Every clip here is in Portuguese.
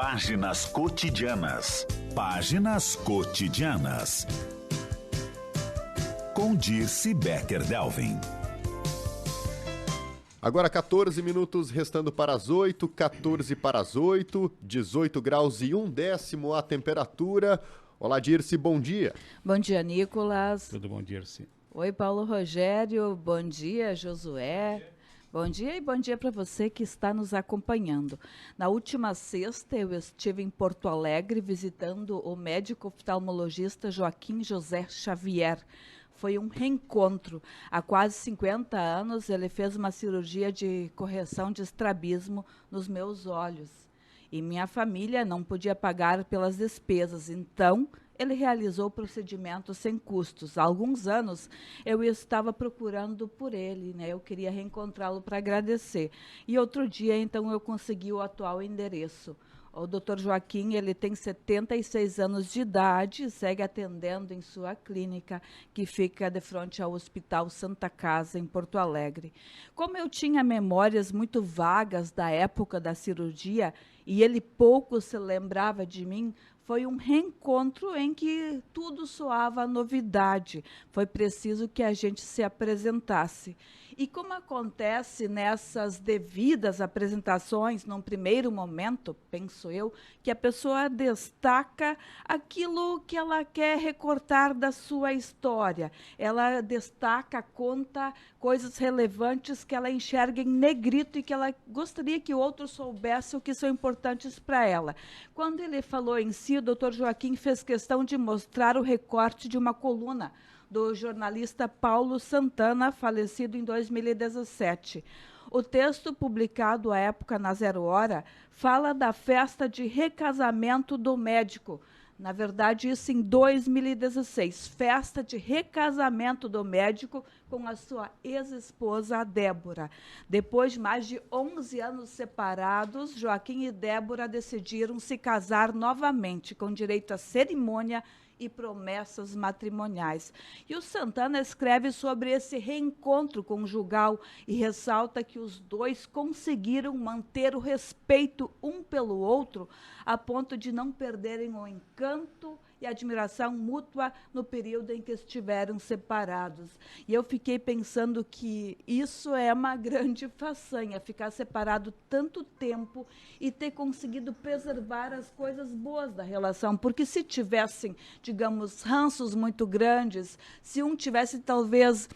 Páginas Cotidianas. Páginas Cotidianas. Com Dirce Becker-Delvin. Agora 14 minutos restando para as 8, 14 para as 8, 18 graus e 1/10 a temperatura. Olá, Dirce, bom dia. Bom dia, Nicolas. Tudo bom, Dirce? Oi, Paulo Rogério. Bom dia, Josué. Bom dia e bom dia para você que está nos acompanhando. Na última sexta, eu estive em Porto Alegre visitando o médico oftalmologista Joaquim José Xavier. Foi um reencontro. Há quase 50 anos, ele fez uma cirurgia de correção de estrabismo nos meus olhos. E minha família não podia pagar pelas despesas, então ele realizou o procedimento sem custos. Há alguns anos eu estava procurando por ele, né? Eu queria reencontrá-lo para agradecer. E outro dia, então, eu consegui o atual endereço. O Dr. Joaquim, ele tem 76 anos de idade e segue atendendo em sua clínica, que fica de frente ao Hospital Santa Casa, em Porto Alegre. Como eu tinha memórias muito vagas da época da cirurgia e ele pouco se lembrava de mim, foi um reencontro em que tudo soava novidade. Foi preciso que a gente se apresentasse. E como acontece nessas devidas apresentações, num primeiro momento, penso eu, que a pessoa destaca aquilo que ela quer recortar da sua história. Ela destaca, conta coisas relevantes que ela enxerga em negrito e que ela gostaria que outros soubessem o que são importantes para ela. Quando ele falou em si, o Dr. Joaquim fez questão de mostrar o recorte de uma coluna do jornalista Paulo Santana, falecido em 2017. O texto, publicado à época na Zero Hora, fala da festa de recasamento do médico. Na verdade, isso em 2016, festa de recasamento do médico com a sua ex-esposa, a Débora. Depois de mais de 11 anos separados, Joaquim e Débora decidiram se casar novamente, com direito à cerimônia e promessas matrimoniais. E o Santana escreve sobre esse reencontro conjugal e ressalta que os dois conseguiram manter o respeito um pelo outro a ponto de não perderem o encanto e admiração mútua no período em que estiveram separados. E eu fiquei pensando que isso é uma grande façanha, ficar separado tanto tempo e ter conseguido preservar as coisas boas da relação, porque se tivessem, digamos, ranços muito grandes, se um tivesse talvez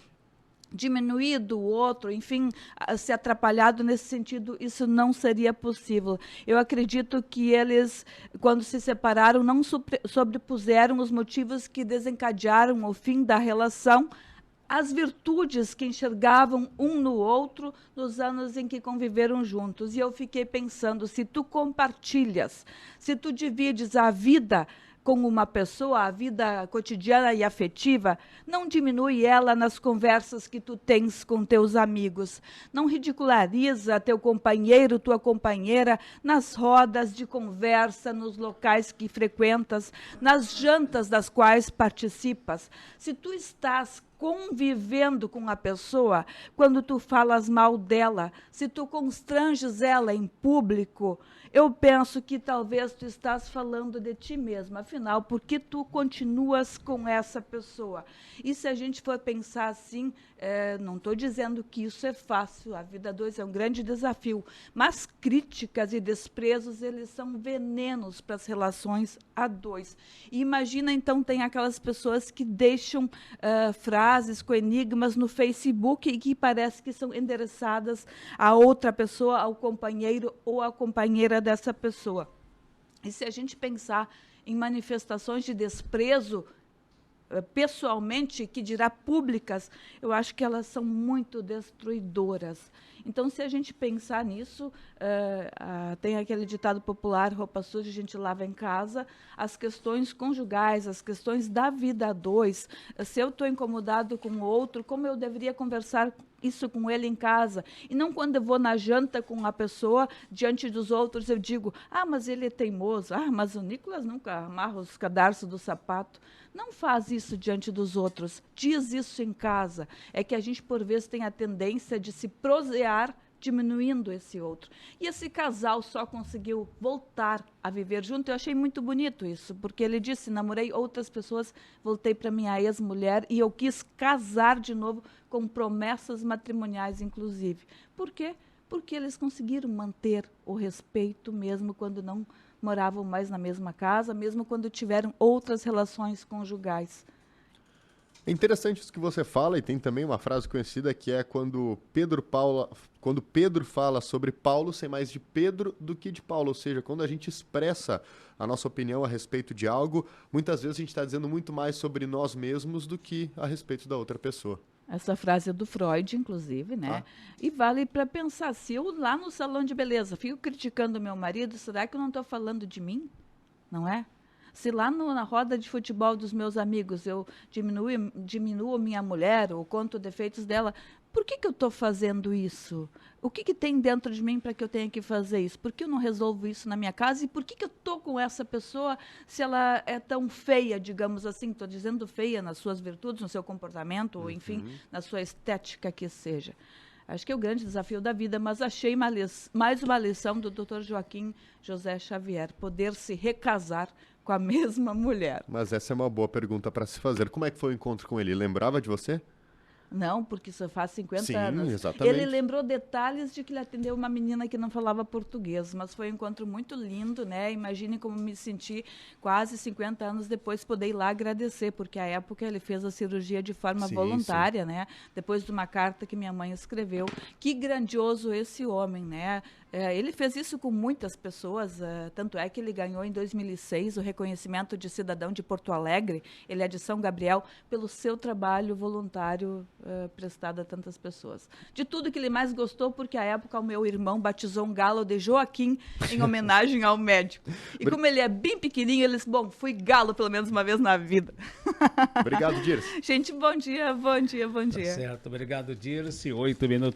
diminuído o outro, enfim, se atrapalhado nesse sentido, isso não seria possível. Eu acredito que eles, quando se separaram, não sobrepuseram os motivos que desencadearam o fim da relação, as virtudes que enxergavam um no outro nos anos em que conviveram juntos. E eu fiquei pensando, se tu compartilhas, se tu divides a vida com uma pessoa, a vida cotidiana e afetiva, não diminui ela nas conversas que tu tens com teus amigos. Não ridiculariza teu companheiro, tua companheira, nas rodas de conversa, nos locais que frequentas, nas jantas das quais participas. Se tu estás convivendo com a pessoa, quando tu falas mal dela, se tu constranges ela em público, eu penso que talvez tu estás falando de ti mesma, afinal, porque tu continuas com essa pessoa. E se a gente for pensar assim, não estou dizendo que isso é fácil, a vida a dois é um grande desafio, mas críticas e desprezos, eles são venenos para as relações a dois. E imagina, então, tem aquelas pessoas que deixam frases com enigmas no Facebook e que parece que são endereçadas a outra pessoa, ao companheiro ou à companheira dessa pessoa. E se a gente pensar em manifestações de desprezo, pessoalmente, que dirá públicas, eu acho que elas são muito destruidoras. Então, se a gente pensar nisso, tem aquele ditado popular, roupa suja a gente lava em casa, as questões conjugais, as questões da vida a dois, se eu estou incomodado com o outro, como eu deveria conversar isso com ele em casa, e não quando eu vou na janta com a pessoa, diante dos outros, eu digo, mas ele é teimoso, mas o Nicolas nunca amarra os cadarços do sapato. Não faz isso diante dos outros, diz isso em casa. É que a gente, por vezes, tem a tendência de se prosear diminuindo esse outro. E esse casal só conseguiu voltar a viver junto. Eu achei muito bonito isso, porque ele disse, namorei outras pessoas, voltei para minha ex-mulher e eu quis casar de novo com promessas matrimoniais, inclusive. Por quê? Porque eles conseguiram manter o respeito mesmo quando não moravam mais na mesma casa, mesmo quando tiveram outras relações conjugais. É interessante isso que você fala, e tem também uma frase conhecida que é quando Pedro fala sobre Paulo, sem mais de Pedro do que de Paulo. Ou seja, quando a gente expressa a nossa opinião a respeito de algo, muitas vezes a gente está dizendo muito mais sobre nós mesmos do que a respeito da outra pessoa. Essa frase é do Freud, inclusive, né? E vale para pensar, se eu lá no salão de beleza fico criticando meu marido, será que eu não estou falando de mim? Não é? Se lá na roda de futebol dos meus amigos eu diminuo minha mulher ou conto defeitos dela, por que eu estou fazendo isso? O que tem dentro de mim para que eu tenha que fazer isso? Por que eu não resolvo isso na minha casa? E por que eu estou com essa pessoa se ela é tão feia, digamos assim? Estou dizendo feia nas suas virtudes, no seu comportamento, ou enfim, na sua estética que seja. Acho que é o grande desafio da vida, mas achei mais uma lição do Dr. Joaquim José Xavier, poder se recasar com a mesma mulher. Mas essa é uma boa pergunta para se fazer. Como é que foi o encontro com ele? Lembrava de você? Não, porque isso faz 50 Sim, anos. Exatamente. Ele lembrou detalhes de que ele atendeu uma menina que não falava português, mas foi um encontro muito lindo, né? Imagine como me senti quase 50 anos depois poder ir lá agradecer, porque à época ele fez a cirurgia de forma voluntária, né? Depois de uma carta que minha mãe escreveu. Que grandioso esse homem, né? Ele fez isso com muitas pessoas, tanto é que ele ganhou em 2006 o reconhecimento de cidadão de Porto Alegre, ele é de São Gabriel, pelo seu trabalho voluntário prestado a tantas pessoas. De tudo que ele mais gostou, porque à época o meu irmão batizou um galo de Joaquim em homenagem ao médico. E como ele é bem pequenininho, ele disse, bom, fui galo pelo menos uma vez na vida. Obrigado, Dirce. Gente, bom dia. Tá certo, obrigado, Dirce. 8 minutos.